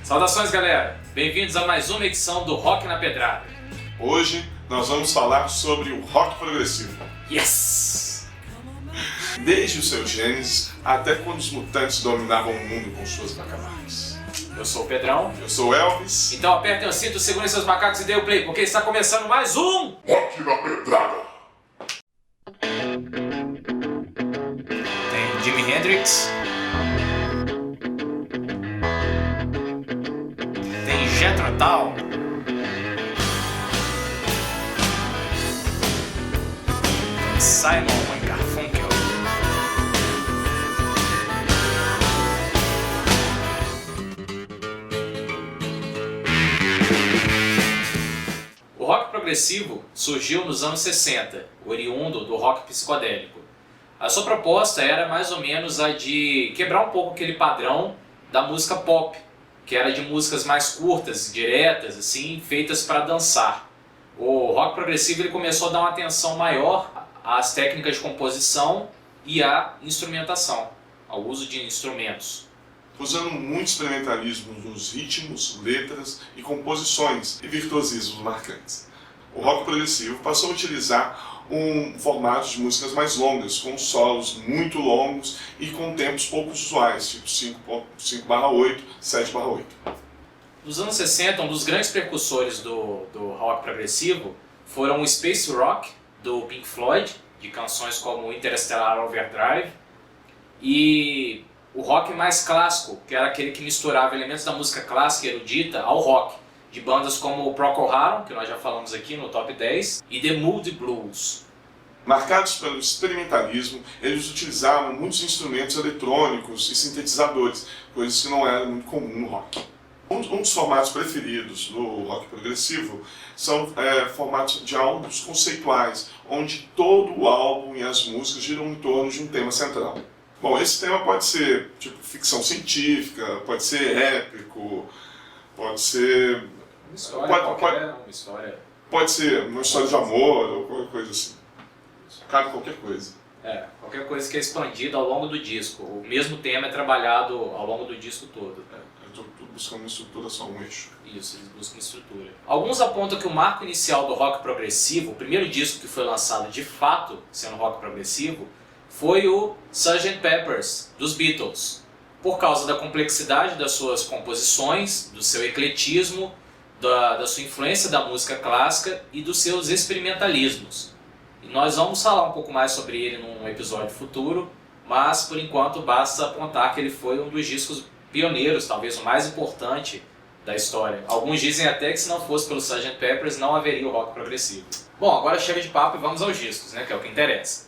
Saudações, galera! Bem-vindos a mais uma edição do Rock na Pedrada. Hoje nós vamos falar sobre o rock progressivo. Yes! Desde o seu gênesis até quando os mutantes dominavam o mundo com suas bacanais. Eu sou o Pedrão. Eu sou o Elvis. Então apertem o cinto, segurem seus macacos e dê o play, porque está começando mais um Rock na Pedrada. Tem Jimi Hendrix. Tem Jethro Tull. Tem Simon & Garfunkel. O rock progressivo surgiu nos anos 60, oriundo do rock psicodélico. A sua proposta era mais ou menos a de quebrar um pouco aquele padrão da música pop, que era de músicas mais curtas, diretas, assim, feitas para dançar. O rock progressivo ele começou a dar uma atenção maior às técnicas de composição e à instrumentação, ao uso de instrumentos. Usando muito experimentalismo nos ritmos, letras e composições e virtuosismos marcantes. O rock progressivo passou a utilizar um formato de músicas mais longas, com solos muito longos e com tempos pouco usuais, tipo 5/8, 7/8. Nos anos 60, um dos grandes precursores do rock progressivo foram o Space Rock, do Pink Floyd, de canções como Interstellar Overdrive, e o rock mais clássico, que era aquele que misturava elementos da música clássica erudita ao rock, de bandas como o Procol Harum, que nós já falamos aqui no Top 10, e The Moody Blues. Marcados pelo experimentalismo, eles utilizavam muitos instrumentos eletrônicos e sintetizadores, coisas que não eram muito comum no rock. Um dos formatos preferidos do rock progressivo são formatos de álbuns conceituais, onde todo o álbum e as músicas giram em torno de um tema central. Bom, esse tema pode ser tipo ficção científica, pode ser épico, pode ser Uma história, uma história. Pode ser uma história de amor ou qualquer coisa assim. Cabe qualquer coisa. Qualquer coisa que é expandida ao longo do disco. O mesmo tema é trabalhado ao longo do disco todo. Eu estou buscando uma estrutura, só um eixo. Isso, eles buscam estrutura. Alguns apontam que o marco inicial do rock progressivo, o primeiro disco que foi lançado de fato sendo rock progressivo, foi o Sgt. Pepper's, dos Beatles. Por causa da complexidade das suas composições, do seu ecletismo, da sua influência da música clássica e dos seus experimentalismos. E nós vamos falar um pouco mais sobre ele num episódio futuro, mas por enquanto basta apontar que ele foi um dos discos pioneiros, talvez o mais importante da história. Alguns dizem até que se não fosse pelo Sgt. Pepper's não haveria o rock progressivo. Bom, agora chega de papo e vamos aos discos, né, que é o que interessa.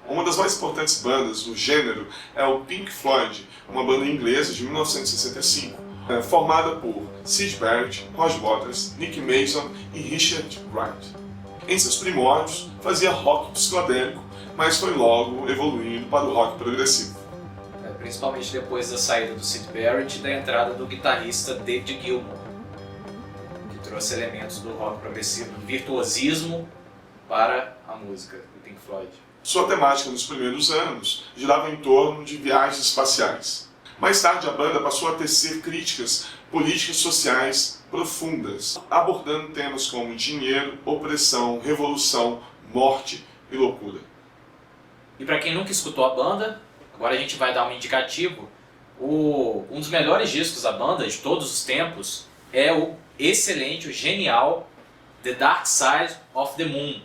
Uma das mais importantes bandas do gênero é o Pink Floyd, uma banda inglesa de 1965, formada por Syd Barrett, Roger Waters, Nick Mason e Richard Wright. Em seus primórdios, fazia rock psicodélico, mas foi logo evoluindo para o rock progressivo. Principalmente depois da saída do Syd Barrett e da entrada do guitarrista David Gilmour, que trouxe elementos do rock progressivo, do virtuosismo para a música do Pink Floyd. Sua temática nos primeiros anos girava em torno de viagens espaciais. Mais tarde, a banda passou a tecer críticas políticas sociais profundas, abordando temas como dinheiro, opressão, revolução, morte e loucura. E para quem nunca escutou a banda, agora a gente vai dar um indicativo. Um dos melhores discos da banda de todos os tempos é o excelente, o genial The Dark Side of the Moon.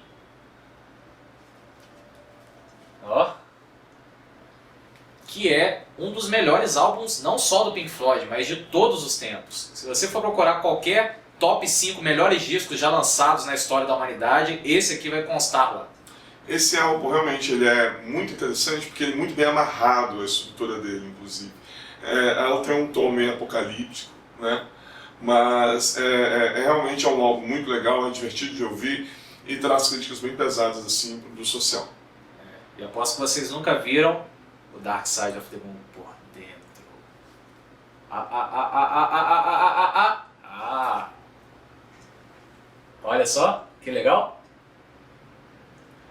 Que é um dos melhores álbuns, não só do Pink Floyd, mas de todos os tempos. Se você for procurar qualquer top 5 melhores discos já lançados na história da humanidade, esse aqui vai constar lá. Esse álbum realmente ele é muito interessante porque ele é muito bem amarrado, a estrutura dele, inclusive. Ela tem um tom meio apocalíptico, né? Mas realmente é um álbum muito legal, é divertido de ouvir e traz críticas bem pesadas assim do social. E aposto que vocês nunca viram o Dark Side of the Moon por dentro. Olha só, que legal.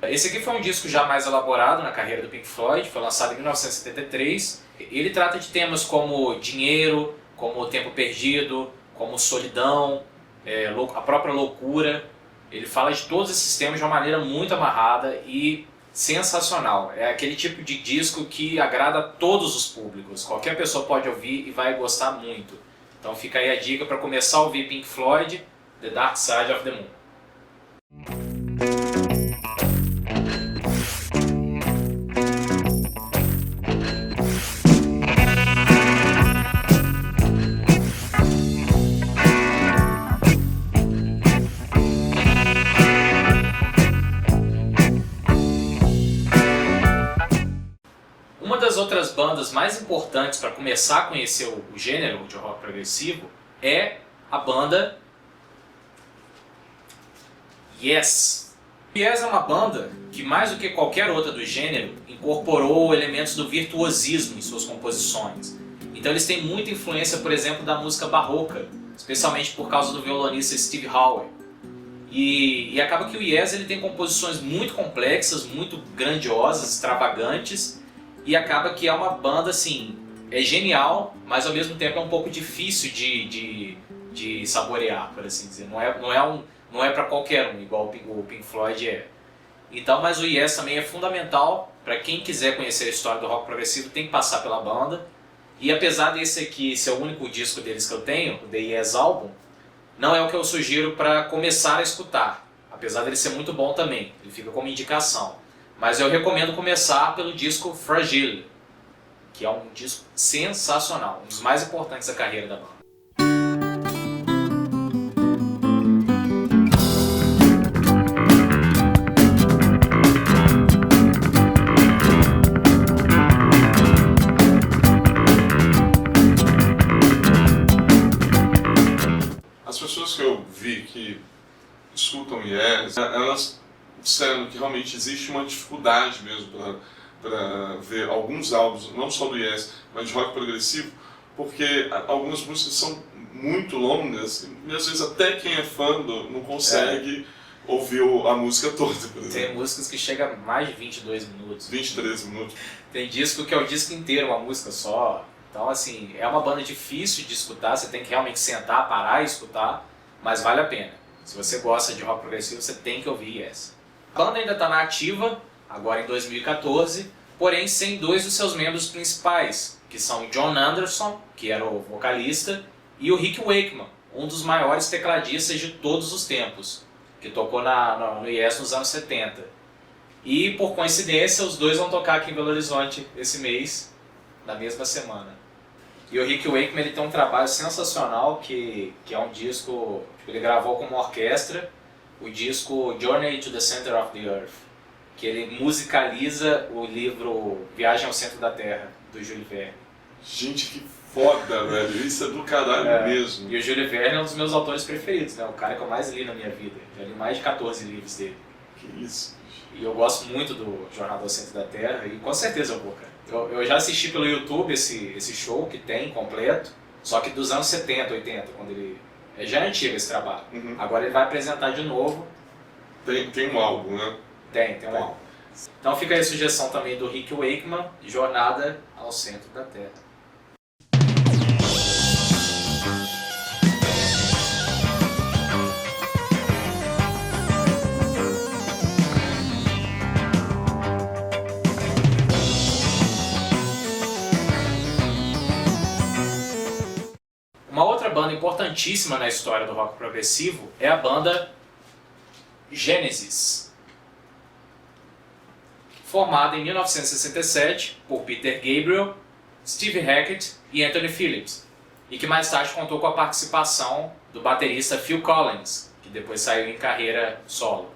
Esse aqui foi um disco já mais elaborado na carreira do Pink Floyd, foi lançado em 1973. Ele trata de temas como dinheiro, como O Tempo Perdido, como Solidão, a própria Loucura. Ele fala de todos esses temas de uma maneira muito amarrada e sensacional. É aquele tipo de disco que agrada a todos os públicos. Qualquer pessoa pode ouvir e vai gostar muito. Então fica aí a dica para começar a ouvir Pink Floyd, The Dark Side of the Moon. Uma das outras bandas mais importantes para começar a conhecer o gênero de rock progressivo é a banda Yes. Yes é uma banda que, mais do que qualquer outra do gênero, incorporou elementos do virtuosismo em suas composições. Então eles têm muita influência, por exemplo, da música barroca, especialmente por causa do violonista Steve Howe. E acaba que o Yes ele tem composições muito complexas, muito grandiosas, extravagantes, e acaba que é uma banda assim, é genial, mas ao mesmo tempo é um pouco difícil de saborear, por assim dizer. Não é para qualquer um, igual o Pink Floyd é. Então, mas o Yes também é fundamental para quem quiser conhecer a história do rock progressivo, tem que passar pela banda. E apesar desse aqui ser o único disco deles que eu tenho, o The Yes Album, não é o que eu sugiro para começar a escutar, apesar dele ser muito bom também, ele fica como indicação. Mas eu recomendo começar pelo disco Fragile, que é um disco sensacional, um dos mais importantes da carreira da banda. As pessoas que eu vi que escutam Yes, elas disseram que realmente existe uma dificuldade mesmo para ver alguns álbuns, não só do Yes, mas de rock progressivo, porque algumas músicas são muito longas e às vezes até quem é fã não consegue ouvir a música toda, por exemplo. Tem músicas que chegam a mais de 22 minutos. 23 minutos. Tem disco que é o disco inteiro, uma música só. Então, assim, é uma banda difícil de escutar, você tem que realmente sentar, parar e escutar, mas vale a pena. Se você gosta de rock progressivo, você tem que ouvir Yes. A banda ainda está na ativa, agora em 2014, porém sem dois dos seus membros principais, que são John Anderson, que era o vocalista, e o Rick Wakeman, um dos maiores tecladistas de todos os tempos, que tocou no Yes nos anos 70. E, por coincidência, os dois vão tocar aqui em Belo Horizonte esse mês, na mesma semana. E o Rick Wakeman ele tem um trabalho sensacional, que é um disco que ele gravou com uma orquestra, o disco Journey to the Center of the Earth, que ele musicaliza o livro Viagem ao Centro da Terra, do Júlio Verne. Gente, que foda, velho. Isso é do caralho mesmo. E o Júlio Verne é um dos meus autores preferidos, né? O cara que eu mais li na minha vida. Já li mais de 14 livros dele. Que isso. E eu gosto muito do Jornada ao Centro da Terra e com certeza eu vou, cara. Eu já assisti pelo YouTube esse show que tem completo, só que dos anos 70, 80, quando ele... Já é antigo esse trabalho. Uhum. Agora ele vai apresentar de novo. Tem um álbum, né? Tem um álbum. Então fica aí a sugestão também do Rick Wakeman, Jornada ao Centro da Terra. Uma outra banda importantíssima na história do rock progressivo é a banda Genesis, formada em 1967 por Peter Gabriel, Steve Hackett e Anthony Phillips, e que mais tarde contou com a participação do baterista Phil Collins, que depois saiu em carreira solo.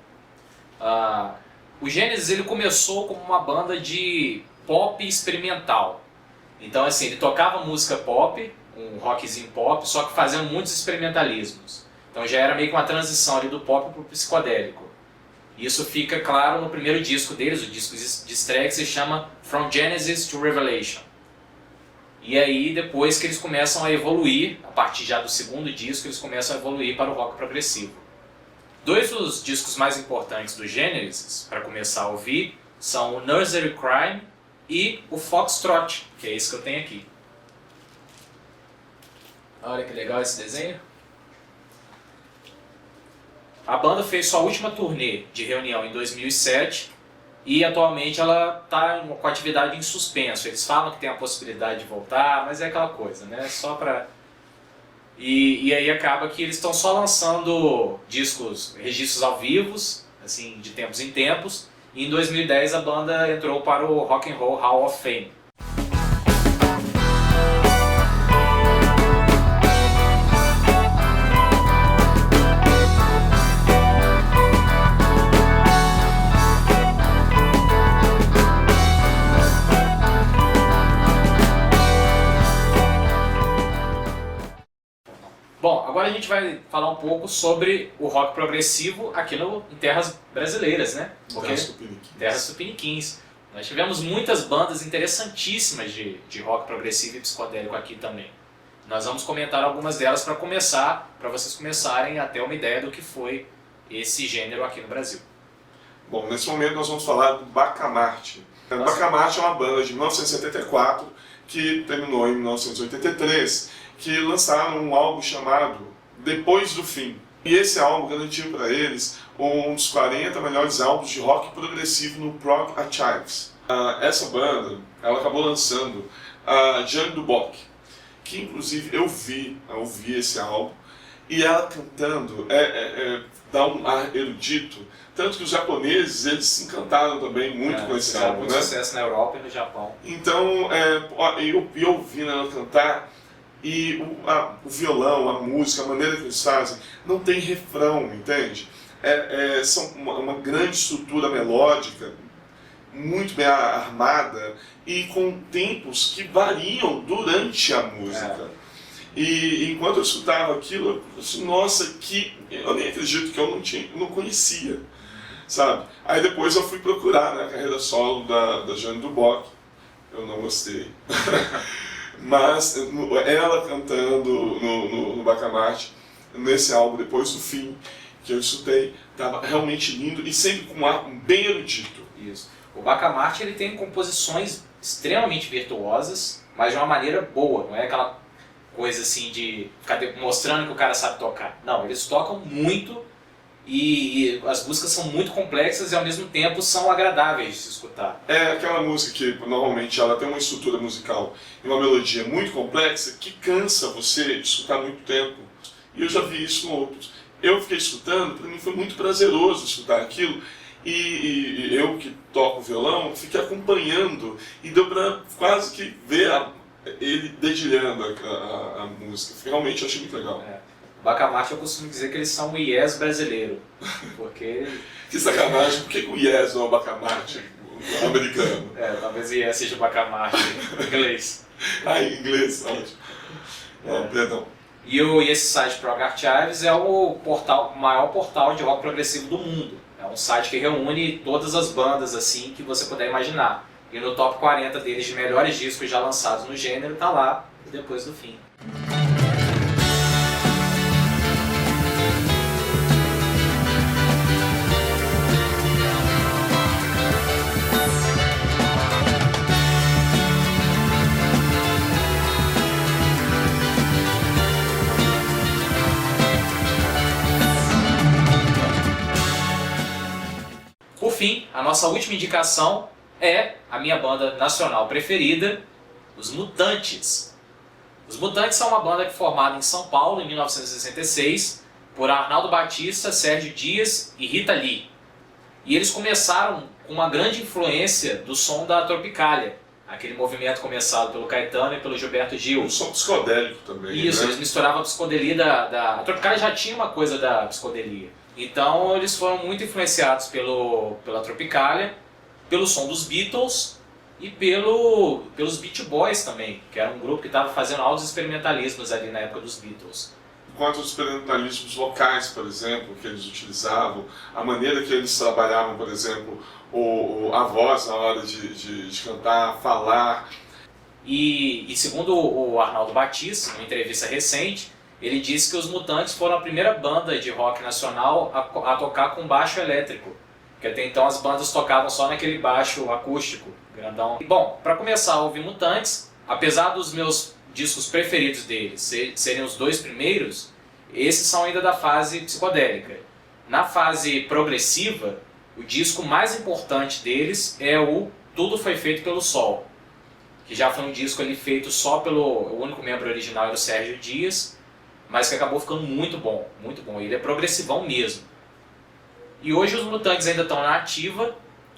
O Genesis ele começou como uma banda de pop experimental. Então assim, ele tocava música pop, um rockzinho pop, só que fazendo muitos experimentalismos. Então já era meio que uma transição ali do pop para o psicodélico. Isso fica claro no primeiro disco deles, o disco de estreia, que se chama From Genesis to Revelation. E aí depois que eles começam a evoluir, a partir já do segundo disco, eles começam a evoluir para o rock progressivo. Dois dos discos mais importantes do Genesis, para começar a ouvir, são o Nursery Crime e o Foxtrot, que é esse que eu tenho aqui. Olha que legal esse desenho. A banda fez sua última turnê de reunião em 2007 e atualmente ela está com atividade em suspenso. Eles falam que tem a possibilidade de voltar, mas é aquela coisa, né? Só para... E aí acaba que eles estão só lançando registros ao vivo, assim, de tempos em tempos. E em 2010 a banda entrou para o Rock and Roll Hall of Fame. Bom, agora a gente vai falar um pouco sobre o rock progressivo aqui em terras brasileiras, né? Terras tupiniquins. Nós tivemos muitas bandas interessantíssimas de rock progressivo e psicodélico aqui também. Nós vamos comentar algumas delas para vocês começarem a ter uma ideia do que foi esse gênero aqui no Brasil. Bom, nesse momento nós vamos falar do Bacamarte. O Bacamarte é uma banda de 1974 que terminou em 1983, que lançaram um álbum chamado Depois do Fim. E esse álbum garantiu para eles um dos 40 melhores álbuns de rock progressivo no Prog Archives. Essa banda, ela acabou lançando a Jeanne Duboc, que inclusive eu ouvi esse álbum, e ela cantando dá um ar erudito, tanto que os japoneses eles se encantaram também muito com esse álbum, né? Sucesso na Europa e no Japão. Então, eu ouvindo ela cantar, e o violão, a música, a maneira que eles fazem, não tem refrão, entende? São uma grande estrutura melódica, muito bem armada e com tempos que variam durante a música. E enquanto eu escutava aquilo, eu disse, nossa, eu nem acredito que eu não conhecia, sabe? Aí depois eu fui procurar, né, a carreira solo da Jeanne Duboc, eu não gostei. Mas ela cantando no Bacamarte, nesse álbum Depois do Fim, que eu escutei, estava realmente lindo e sempre com um ar bem erudito. Isso. O Bacamarte ele tem composições extremamente virtuosas, mas de uma maneira boa, não é aquela coisa assim de ficar mostrando que o cara sabe tocar. Não, eles tocam muito e as músicas são muito complexas e ao mesmo tempo são agradáveis de se escutar. É aquela música que normalmente ela tem uma estrutura musical e uma melodia muito complexa que cansa você de escutar muito tempo. E eu já vi isso com outros. Eu fiquei escutando, para mim foi muito prazeroso escutar aquilo. E eu que toco violão, fiquei acompanhando e deu para quase que ver ele dedilhando a música. Realmente eu achei muito legal. Bacamarte eu costumo dizer que eles são o Yes brasileiro, porque... Que sacanagem, por que o Yes não é o Bacamarte americano? Talvez o Yes seja o Bacamarte em inglês. Em inglês, ótimo. Perdão. E esse site Prog Archives é o maior portal de rock progressivo do mundo. É um site que reúne todas as bandas assim que você puder imaginar. E no top 40 deles de melhores discos já lançados no gênero está lá Depois do Fim. Por fim, a nossa última indicação é a minha banda nacional preferida, Os Mutantes. Os Mutantes são uma banda formada em São Paulo em 1966 por Arnaldo Batista, Sérgio Dias e Rita Lee. E eles começaram com uma grande influência do som da Tropicália, aquele movimento começado pelo Caetano e pelo Gilberto Gil. Um som psicodélico também. Isso, né? Eles misturavam a psicodelia A Tropicália já tinha uma coisa da psicodelia. Então eles foram muito influenciados pela Tropicália, pelo som dos Beatles e pelos Beach Boys também, que era um grupo que estava fazendo altos experimentalismos ali na época dos Beatles. Quanto aos experimentalismos vocais, por exemplo, que eles utilizavam, a maneira que eles trabalhavam, por exemplo, a voz na hora de cantar, falar. E segundo o Arnaldo Batista, numa entrevista recente, ele disse que os Mutantes foram a primeira banda de rock nacional a tocar com baixo elétrico, que até então as bandas tocavam só naquele baixo acústico, grandão. E, bom, para começar a ouvir Mutantes, apesar dos meus discos preferidos deles seriam os 2 primeiros, esses são ainda da fase psicodélica. Na fase progressiva, o disco mais importante deles é o Tudo Foi Feito Pelo Sol, que já foi um disco ali feito só pelo... O único membro original era o Sérgio Dias, mas que acabou ficando muito bom, muito bom. Ele é progressivão mesmo. E hoje os Mutantes ainda estão na ativa.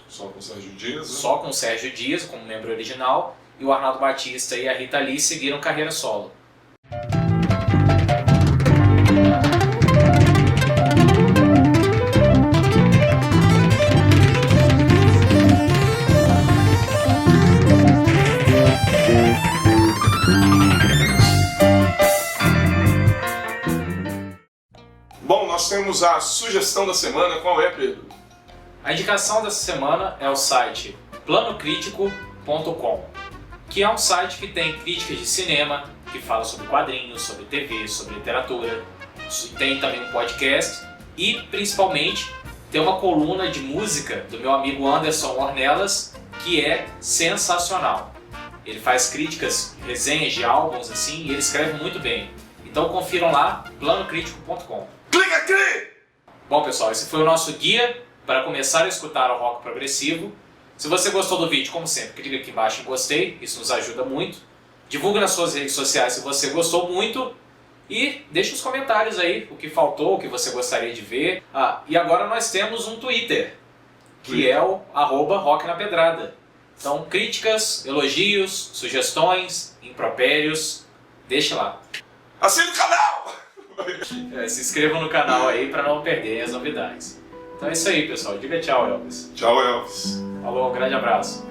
Só com o Sérgio Dias, né? Só com o Sérgio Dias como membro original, e o Arnaldo Batista e a Rita Lee seguiram carreira solo. Bom, nós temos a sugestão da semana. Qual é, Pedro? A indicação dessa semana é o site planocritico.com, que é um site que tem críticas de cinema, que fala sobre quadrinhos, sobre TV, sobre literatura. Tem também um podcast e, principalmente, tem uma coluna de música do meu amigo Anderson Ornelas, que é sensacional. Ele faz críticas, resenhas de álbuns assim, e ele escreve muito bem. Então confiram lá, planocritico.com. Clica aqui! Bom pessoal, esse foi o nosso guia para começar a escutar o rock progressivo. Se você gostou do vídeo, como sempre, clica aqui embaixo em gostei, isso nos ajuda muito. Divulgue nas suas redes sociais se você gostou muito e deixe nos comentários aí o que faltou, o que você gostaria de ver. E agora nós temos um Twitter, que é o @rocknapedrada. Então, críticas, elogios, sugestões, impropérios, deixe lá. Assine o canal! Se inscrevam no canal aí para não perderem as novidades. Então é isso aí, pessoal. Diga tchau, Elvis. Tchau, Elvis. Falou, um grande abraço.